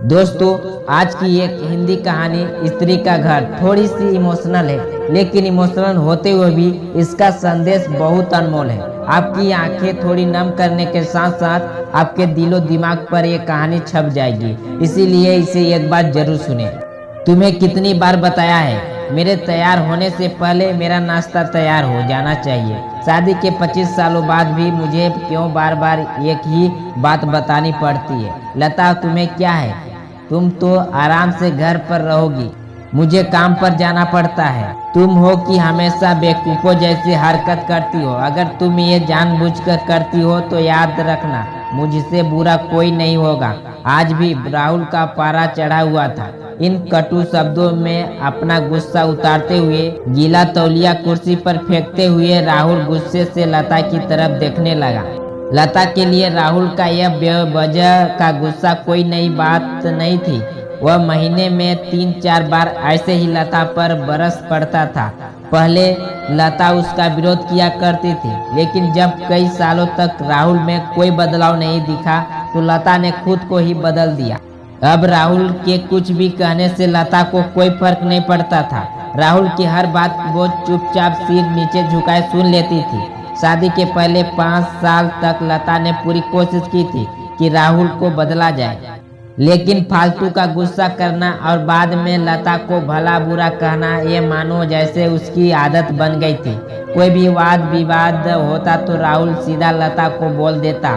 दोस्तों, आज की एक हिंदी कहानी स्त्री का घर थोड़ी सी इमोशनल है, लेकिन इमोशनल होते हुए भी इसका संदेश बहुत अनमोल है। आपकी आंखें थोड़ी नम करने के साथ साथ आपके दिलो दिमाग पर यह कहानी छप जाएगी, इसीलिए इसे एक बार जरूर सुने। तुम्हें कितनी बार बताया है, मेरे तैयार होने से पहले मेरा नाश्ता तैयार हो जाना चाहिए। शादी के 25 सालों बाद भी मुझे क्यों बार बार एक ही बात बतानी पड़ती है? लता, तुम्हें क्या है? तुम तो आराम से घर पर रहोगी, मुझे काम पर जाना पड़ता है। तुम हो कि हमेशा बेवकूफों जैसी हरकत करती हो। अगर तुम ये जानबूझकर करती हो तो याद रखना, मुझसे बुरा कोई नहीं होगा। आज भी राहुल का पारा चढ़ा हुआ था। इन कटु शब्दों में अपना गुस्सा उतारते हुए, गीला तौलिया कुर्सी पर फेंकते हुए राहुल गुस्से से लता की तरफ देखने लगा। लता के लिए राहुल का यह बेवजह का गुस्सा कोई नई बात नहीं थी। वह महीने में 3-4 बार ऐसे ही लता पर बरस पड़ता था। पहले लता उसका विरोध किया करती थी, लेकिन जब कई सालों तक राहुल में कोई बदलाव नहीं दिखा तो लता ने खुद को ही बदल दिया। अब राहुल के कुछ भी कहने से लता को कोई फर्क नहीं पड़ता था। राहुल की हर बात वो चुपचाप सिर नीचे झुकाए सुन लेती थी। शादी के पहले 5 साल तक लता ने पूरी कोशिश की थी कि राहुल को बदला जाए, लेकिन फालतू का गुस्सा करना और बाद में लता को भला बुरा कहना, ये मानो जैसे उसकी आदत बन गई थी। कोई भी वाद विवाद होता तो राहुल सीधा लता को बोल देता,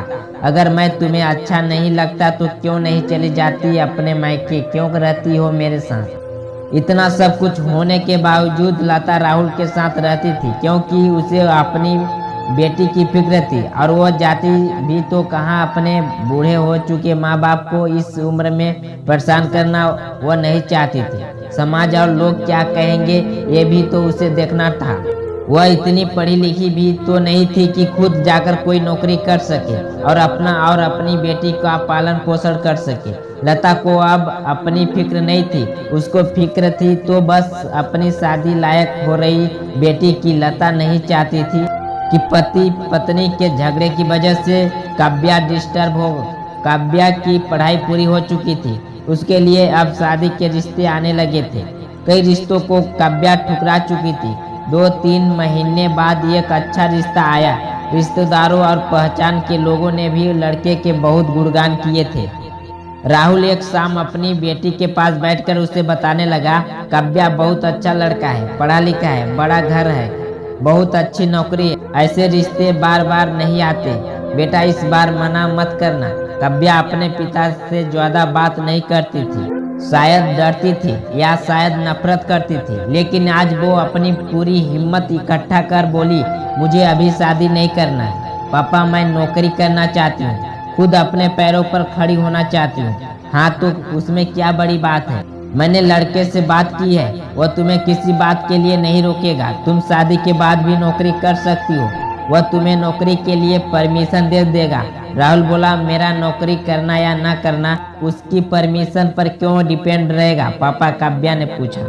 अगर मैं तुम्हें अच्छा नहीं लगता तो क्यों नहीं चली जाती अपने मायके, क्यों रहती हो मेरे साथ? इतना सब कुछ होने के बावजूद लता राहुल के साथ रहती थी, क्योंकि उसे अपनी बेटी की फिक्र थी। और वो जाती भी तो कहाँ, अपने बूढ़े हो चुके माँ बाप को इस उम्र में परेशान करना वो नहीं चाहती थी। समाज और लोग क्या कहेंगे, ये भी तो उसे देखना था। वह इतनी पढ़ी लिखी भी तो नहीं थी कि खुद जाकर कोई नौकरी कर सके और अपना और अपनी बेटी का पालन पोषण कर सके। लता को अब अपनी फिक्र नहीं थी, उसको फिक्र थी तो बस अपनी शादी लायक हो रही बेटी की। लता नहीं चाहती थी कि पति पत्नी के झगड़े की वजह से काव्या डिस्टर्ब हो। काव्या की पढ़ाई पूरी हो चुकी थी, उसके लिए अब शादी के रिश्ते आने लगे थे। कई रिश्तों को काव्या ठुकरा चुकी थी। 2-3 महीने बाद एक अच्छा रिश्ता आया। रिश्तेदारों और पहचान के लोगों ने भी लड़के के बहुत गुणगान किए थे। राहुल एक शाम अपनी बेटी के पास बैठकर उसे बताने लगा, काव्या बहुत अच्छा लड़का है, पढ़ा लिखा है, बड़ा घर है, बहुत अच्छी नौकरी है। ऐसे रिश्ते बार बार नहीं आते। बेटा, इस बार मना मत करना। काव्या अपने पिता से ज्यादा बात नहीं करती थी, शायद डरती थी या शायद नफरत करती थी, लेकिन आज वो अपनी पूरी हिम्मत इकट्ठा कर बोली, मुझे अभी शादी नहीं करना है पापा, मैं नौकरी करना चाहती हूँ, खुद अपने पैरों पर खड़ी होना चाहती हूँ। हाँ, तो उसमें क्या बड़ी बात है? मैंने लड़के से बात की है, वह तुम्हें किसी बात के लिए नहीं रोकेगा। तुम शादी के बाद भी नौकरी कर सकती हो, वह तुम्हें नौकरी के लिए परमिशन दे देगा। राहुल बोला, मेरा नौकरी करना या ना करना उसकी परमिशन पर क्यों डिपेंड रहेगा पापा? काव्या ने पूछा।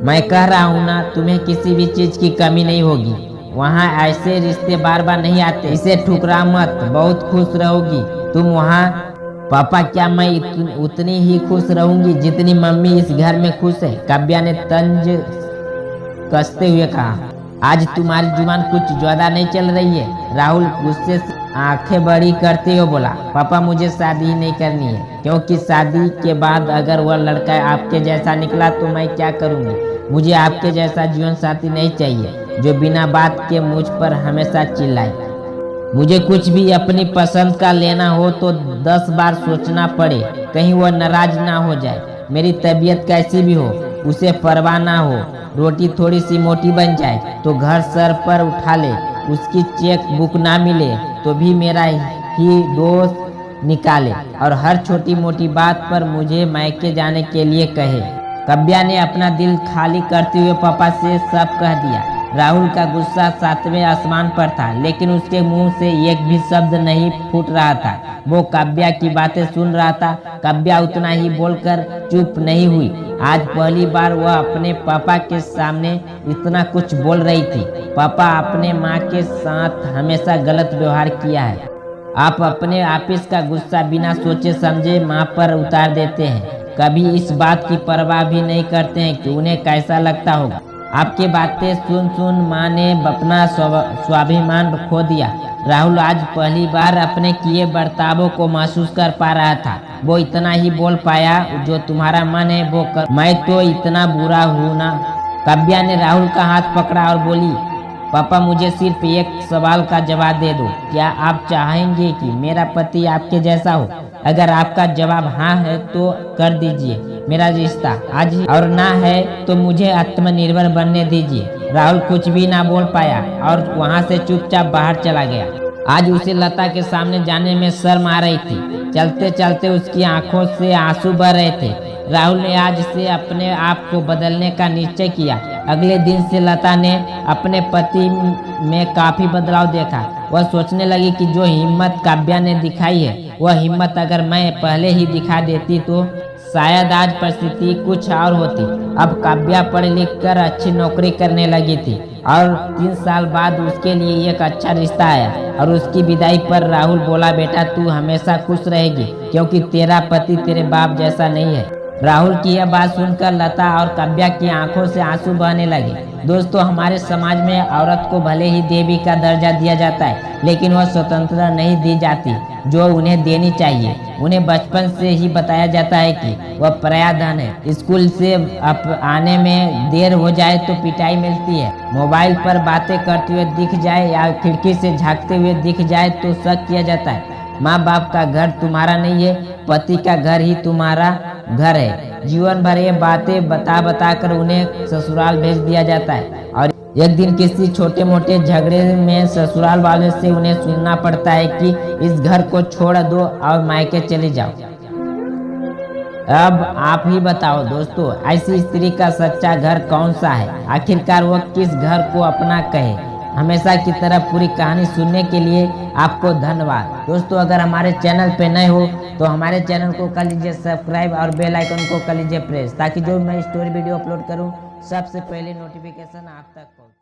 मैं कह रहा हूँ ना, तुम्हें किसी भी चीज की कमी नहीं होगी। वहाँ ऐसे रिश्ते बार बार नहीं आते, इसे ठुकरा मत, बहुत खुश रहोगी तुम वहाँ। पापा, क्या मैं उतनी ही खुश रहूंगी जितनी मम्मी इस घर में खुश है? काव्या ने तंज कसते हुए कहा। आज तुम्हारी जुबान कुछ ज्यादा नहीं चल रही है? राहुल गुस्से से आंखें बड़ी करते हुए बोला, पापा मुझे शादी ही नहीं करनी है, क्योंकि शादी के बाद अगर वह लड़का आपके जैसा निकला तो मैं क्या करूंगी? मुझे आपके जैसा जीवन साथी नहीं चाहिए जो बिना बात के मुझ पर हमेशा चिल्लाए। मुझे कुछ भी अपनी पसंद का लेना हो तो 10 बार सोचना पड़े, कहीं वह नाराज ना हो जाए। मेरी तबीयत कैसी भी हो उसे परवाह ना हो। रोटी थोड़ी सी मोटी बन जाए तो घर सर पर उठा ले, उसकी चेक बुक ना मिले तो भी मेरा ही दोस्त निकाले, और हर छोटी मोटी बात पर मुझे मायके जाने के लिए कहे। काव्या ने अपना दिल खाली करते हुए पापा से सब कह दिया। राहुल का गुस्सा 7वें आसमान पर था, लेकिन उसके मुंह से एक भी शब्द नहीं फूट रहा था। वो काव्या की बातें सुन रहा था। काव्या उतना ही बोलकर चुप नहीं हुई। आज पहली बार वह अपने पापा के सामने इतना कुछ बोल रही थी। पापा, अपने माँ के साथ हमेशा गलत व्यवहार किया है, आप अपने ऑफिस का गुस्सा बिना सोचे समझे माँ पर उतार देते हैं, कभी इस बात की परवाह भी नहीं करते हैं कि उन्हें कैसा लगता होगा। आपकी बातें सुन सुन माँ ने अपना स्वाभिमान खो दिया। राहुल आज पहली बार अपने किए बर्तावों को महसूस कर पा रहा था। वो इतना ही बोल पाया, जो तुम्हारा मन है वो कर, मैं तो इतना बुरा हूँ ना। काव्या ने राहुल का हाथ पकड़ा और बोली, पापा मुझे सिर्फ एक सवाल का जवाब दे दो, क्या आप चाहेंगे कि मेरा पति आपके जैसा हो? अगर आपका जवाब हाँ है तो कर दीजिए मेरा रिश्ता आज ही, और ना है तो मुझे आत्मनिर्भर बनने दीजिए। राहुल कुछ भी ना बोल पाया और वहाँ से चुपचाप बाहर चला गया। आज उसे लता के सामने जाने में शर्म आ रही थी। चलते चलते उसकी आंखों से आंसू बह रहे थे। राहुल ने आज से अपने आप को बदलने का निश्चय किया। अगले दिन से लता ने अपने पति में काफी बदलाव देखा। वह सोचने लगी कि जो हिम्मत काव्या ने दिखाई है, वह हिम्मत अगर मैं पहले ही दिखा देती तो शायद आज परिस्थिति कुछ और होती। अब काव्या पढ़ लिख कर अच्छी नौकरी करने लगी थी और 3 साल बाद उसके लिए एक अच्छा रिश्ता आया और उसकी विदाई पर राहुल बोला, बेटा तू हमेशा खुश रहेगी क्योंकि तेरा पति तेरे बाप जैसा नहीं है। राहुल की यह बात सुनकर लता और काव्या की आंखों से आंसू बहने लगे। दोस्तों, हमारे समाज में औरत को भले ही देवी का दर्जा दिया जाता है, लेकिन वह स्वतंत्रता नहीं दी जाती जो उन्हें देनी चाहिए। उन्हें बचपन से ही बताया जाता है कि वह पराया धन है। स्कूल से आने में देर हो जाए तो पिटाई मिलती है। मोबाइल पर बातें करते हुए दिख जाए या खिड़की से झांकते हुए दिख जाए तो शक किया जाता है। माँ बाप का घर तुम्हारा नहीं है, पति का घर ही तुम्हारा घर है। जीवन भर ये बातें बता बता कर उन्हें ससुराल भेज दिया जाता है और एक दिन किसी छोटे मोटे झगड़े में ससुराल वाले से उन्हें सुनना पड़ता है कि इस घर को छोड़ दो और मायके चले जाओ। अब आप ही बताओ दोस्तों, ऐसी स्त्री का सच्चा घर कौन सा है? आखिरकार वह किस घर को अपना कहे? हमेशा की तरह पूरी कहानी सुनने के लिए आपको धन्यवाद। दोस्तों, अगर हमारे चैनल पे नए हो तो हमारे चैनल को कर लीजिए सब्सक्राइब और बेल आइकन को कर लीजिए प्रेस, ताकि जो मैं स्टोरी वीडियो अपलोड करूं सबसे पहले नोटिफिकेशन आप तक पहुंचे।